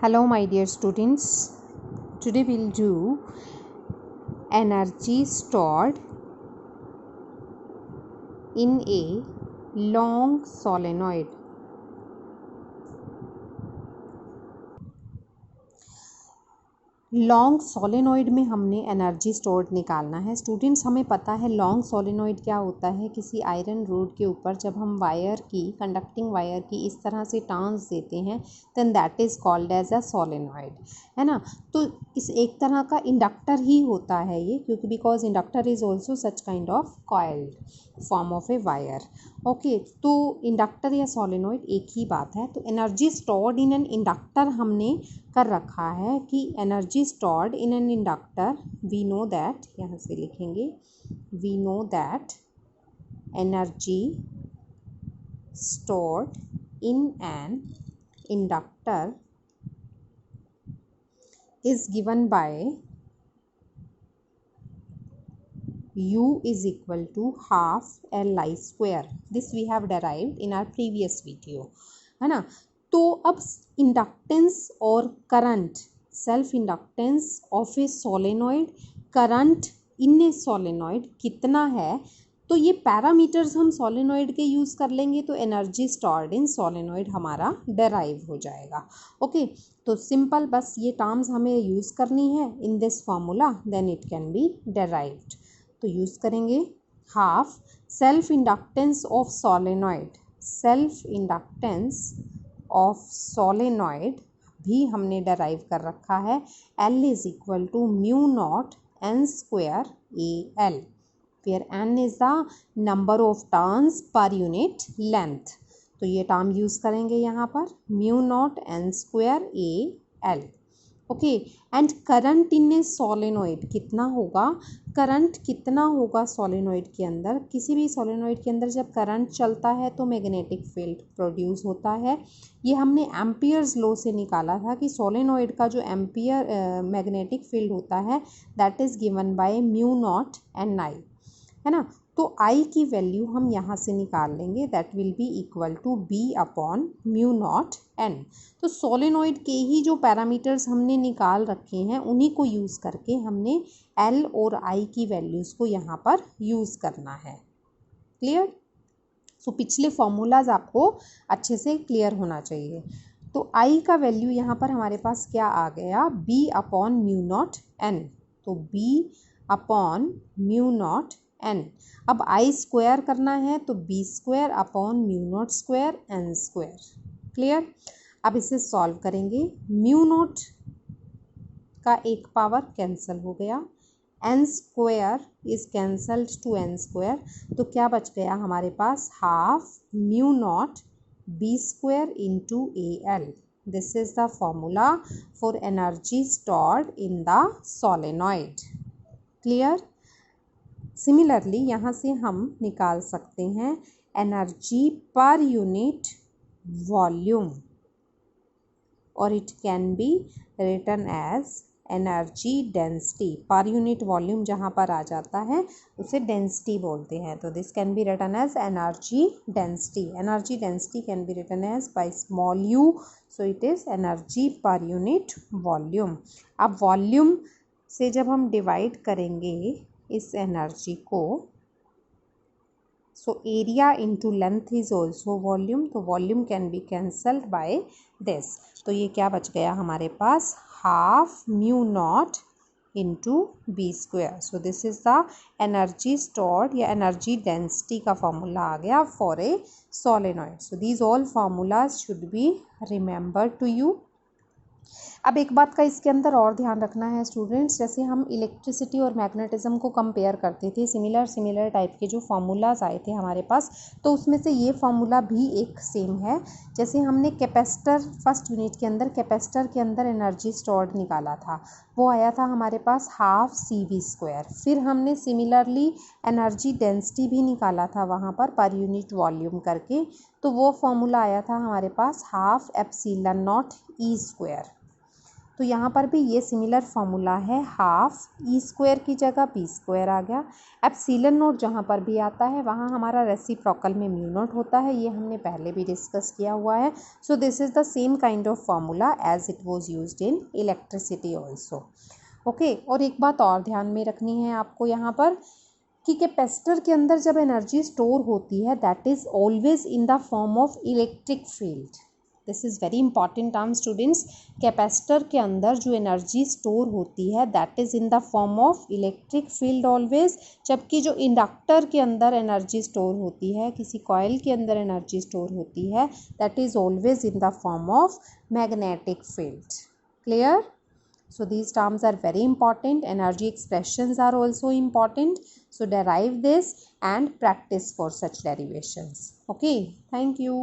Hello, my dear students. Today we'll do energy stored in a long solenoid. Long solenoid में हमने energy stored निकालना है। Students, हमें पता है लॉन्ग सोलेनॉइड क्या होता है। किसी आयरन रोड के ऊपर जब हम कंडक्टिंग वायर की इस तरह से टार्न्स देते हैं then that is called as a solenoid, है ना। तो इस एक तरह का इंडक्टर ही होता है ये, क्योंकि because inductor is also such kind of coiled form of a wire. Okay, तो इंडक्टर या सोलेनॉइड एक ही बात है। तो energy stored in an inductor हमने कर रखा है कि energy stored in an inductor, we know that, यहाँ से लिखेंगे, we know that energy stored in an inductor is given by U is equal to half Li square. This we have derived in our previous video, है ना। तो अब inductance और current, self inductance of A solenoid, current in A solenoid कितना है, तो ये parameters हम सोलेनॉइड के यूज़ कर लेंगे तो एनर्जी स्टोर्ड इन सोलेनॉइड हमारा डेराइव हो जाएगा। ओके, तो सिंपल बस ये टर्म्स हमें यूज़ करनी है in this formula, then it can be derived. तो यूज़ करेंगे half self inductance of solenoid, self inductance of solenoid भी हमने डेराइव कर रखा है। L is equal to mu naught n square AL, where n is the number of turns per unit length। तो ये term use करेंगे यहाँ पर, mu naught n square AL। Okay, and current in A solenoid कितना होगा, current कितना होगा solenoid के अंदर। किसी भी सोलेनॉइड के अंदर जब करंट चलता है तो मैग्नेटिक फील्ड प्रोड्यूस होता है। ये हमने एम्पियर्स लॉ से निकाला था कि सोलेनॉइड का जो एम्पियर मैग्नेटिक फील्ड होता है that is given by mu naught N I, है ना। तो I की वैल्यू हम यहाँ से निकाल लेंगे, that will be equal to B upon mu naught N। तो सोलेनॉइड के ही जो पैरामीटर्स हमने निकाल रखे हैं उन्हीं को यूज़ करके हमने L और I की वैल्यूज़ को यहाँ पर यूज़ करना है। क्लियर? सो पिछले फॉर्मूलाज आपको अच्छे से क्लियर होना चाहिए। तो I का वैल्यू यहाँ पर हमारे पास क्या आ गया, B upon mu naught N। तो B upon mu naught N। अब I स्क्वायर करना है तो B square upon mu not square N square. Clear? अब इसे सॉल्व करेंगे, म्यू नॉट का एक पावर कैंसिल हो गया, N square is cancelled to N square, तो क्या बच गया हमारे पास, half mu naught B square into AL। This is the formula for energy stored in the solenoid. Clear? Similarly यहाँ से हम निकाल सकते हैं एनर्जी पर यूनिट वॉल्यूम, और it can be written as energy density. Per unit volume जहाँ पर आ जाता है उसे डेंसिटी बोलते हैं, तो this can be written as energy density. Energy density can be written as by small u, so it is energy per unit volume. अब volume से जब हम डिवाइड करेंगे इस एनर्जी को, so area into length is also volume, तो volume can be cancelled by this. तो ये क्या बच गया हमारे पास, half mu naught into B square. So this is the energy stored या एनर्जी डेंसिटी का फॉर्मूला आ गया for a solenoid. So these all formulas should be remembered to you. अब एक बात का इसके अंदर और ध्यान रखना है स्टूडेंट्स, जैसे हम इलेक्ट्रिसिटी और मैग्नेटिज्म को कंपेयर करते थे, सिमिलर टाइप के जो फार्मूलाज आए थे हमारे पास, तो उसमें से ये फार्मूला भी एक सेम है। जैसे हमने कैपेसिटर फर्स्ट यूनिट के अंदर, कैपेसिटर के अंदर एनर्जी स्टोर्ड निकाला था, वो आया था हमारे पास हाफ CV स्क्वायर। फिर हमने सिमिलरली एनर्जी डेंसिटी भी निकाला था वहाँ पर यूनिट वॉल्यूम करके, तो वो फार्मूला आया था हमारे पास half epsilon naught E square. तो तो यहाँ पर भी ये सिमिलर फॉर्मूला है, हाफ ई स्क्वायर की जगह पी स्क्वायर आ गया। एप्सिलॉन नॉट जहाँ पर भी आता है वहाँ हमारा रेसिप्रोकल में म्यू नॉट होता है, ये हमने पहले भी डिस्कस किया हुआ है। So this is the same kind of formula as it was used in electricity also. Okay, और एक बात और ध्यान में रखनी है आपको यहाँ पर कि कैपेसिटर के अंदर जब एनर्जी स्टोर होती है that is always in the form of electric field. This is very important term students. Capacitor के अंदर जो एनर्जी स्टोर होती है that is in the form of electric field always, जबकि जो इंडक्टर के अंदर एनर्जी स्टोर होती है, किसी कॉइल के अंदर एनर्जी स्टोर होती है that is always in the form of magnetic field. Clear? So these terms are very important. Energy expressions are also important. So derive this and practice for such derivations. Okay, thank you.